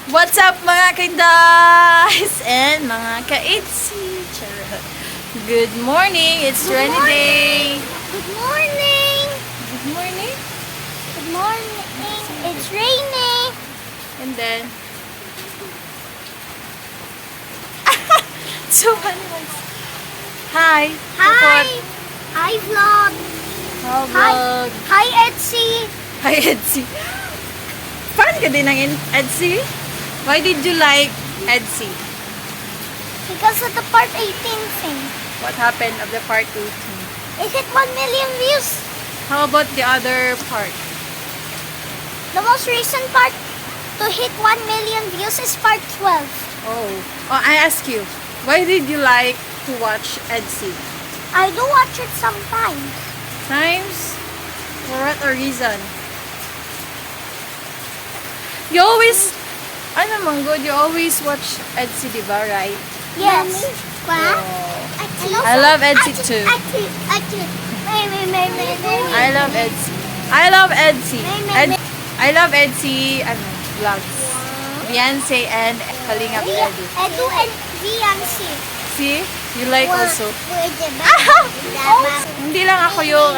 What's up mga ka-Indays and mga ka-Edcy? Good morning, it's rainy day. Good morning. Good morning. Good morning. It's raining. And then so nice. Hi. Hi. Hi vlog. Hi. Hi Edcy. Hi Edcy. Fan ka din ng Edcy? Why did you like Edcy? Because of the part 18 thing. What happened of the part 18? It hit 1 million views. How about the other part? The most recent part to hit 1 million views is part 12. Oh, I ask you, why did you like to watch Edcy? I do watch it sometimes. Times? For what reason? You always, good, you always watch Edcy, diba, right? Yes. Oh. I love Edcy too. I love Edcy. I love Edcy. I love Edcy, vlogs. Beyonce and Kalingap Edu. Edu and Beyonce. See? You like also. Hindi lang ako yung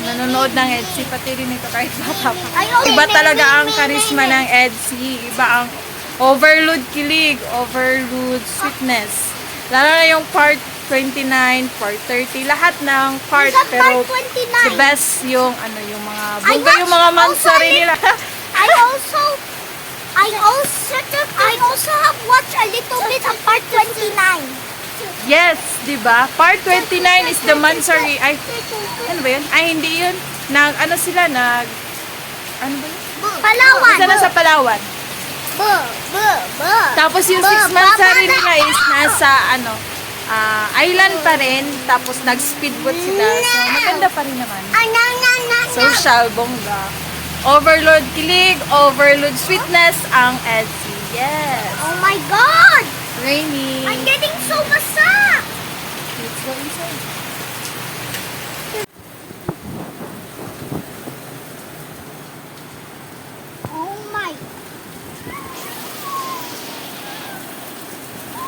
nanonood ng Edcy, pati rin ito kahit bata pa. Iba talaga ang karisma ng Edcy. Iba ang overload kilig, overload sweetness. Lalo na yung part 29, part 30, lahat ng part. Pero the best yung yung mga buga, yung mga mansari nila. I also have watched a little bit of part 29. Yes, di ba? Part 29 is the mansari. Ay, ano ba yun? Ay, hindi yun. Ano ba yun? Palawan. Isa na sa Palawan. Tapos yung 6 mansari nila is nasa island pa rin. Tapos nag-speedboat sila. So, maganda pa rin naman. Social, bongga. Overload kilig, overload sweetness ang Edcy. Yes. Oh my God! Rainy. I'm getting so basa! Let's go inside. Oh my.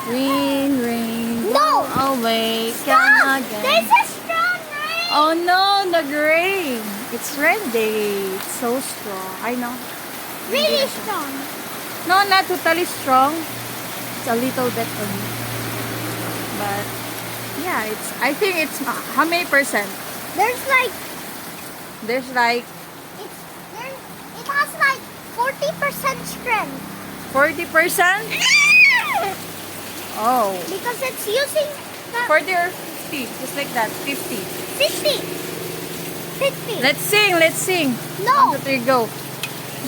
Rain, rain. No! Away, Stop! come again. There's a strong rain! Oh no, the rain. It's rain day. It's so strong. I know. Really strong. No, not totally strong. It's a little bit only. But yeah, I think it's how many percent? There's like There's like it has like 40% strength. 40%? Oh. Because it's using the 40 or 50, just like that. 50. 50. Let's sing. No. 1, 2, 3, go.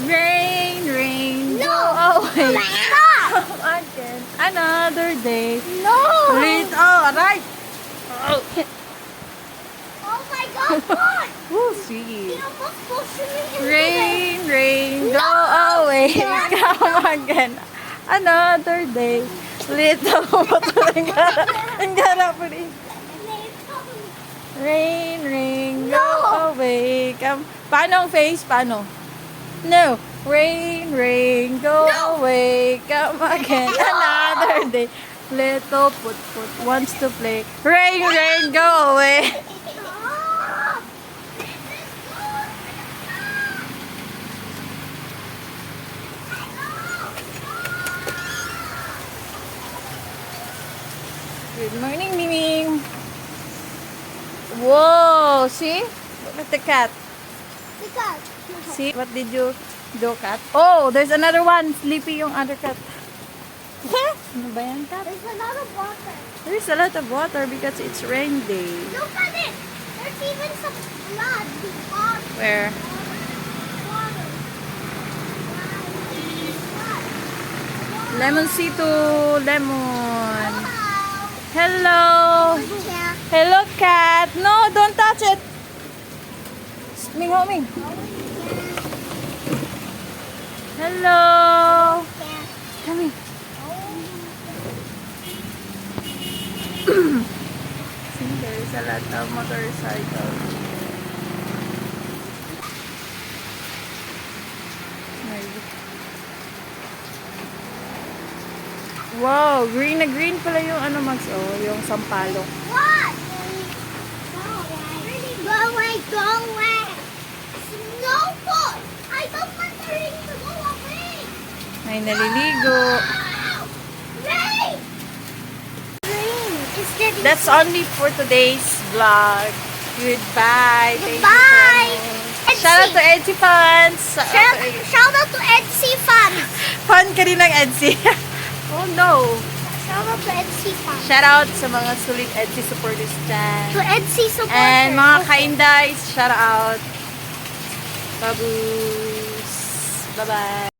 Rain, rain, No. go away. Stop. Come again. Another day. No. Alright. Oh. Oh my God, God. Ooh, sweet. You almost pushed me into Rain, rain, No. go away. Come again. Another day. Little Rain, rain, go away. Come. Paano ang face? Paano? No. Rain, rain, go away. Come again. Another day. Little put wants to play. Rain, rain, go away. Good morning, Miming. Whoa, see? Look at the cat. Because See, what did you do, cat? Oh, there's another one. Sleepy yung other cat. Ano ba yan, cat? there's a lot of water. There's a lot of water because it's rain day. Look at it. There's even some blood. Water. Where? Water. Lemoncito, lemon. Hello. Hello. Yeah. Hello, cat. No, don't touch it. Ming, Ming. Hello. Come here. See, there's a lot of motorcycles. Wow, green na green pala yung ano, Max. Oh, yung sampalok. What? Go away, go away. Snowball. I don't want the ring to go away. May naliligo. Rain. Rain is getting. That's only for today's vlog. Goodbye. Thank you so Goodbye. much. Shout out to Edcy fans. Shout out to Edcy fans. Fan ka rin ng Edcy. Oh no. Shout out to Edcy fans. Shout out sa mga sulit Edcy supporters dyan. To Edcy supporters. And mga ka-Indays, shout out. Baboos. Bye-bye.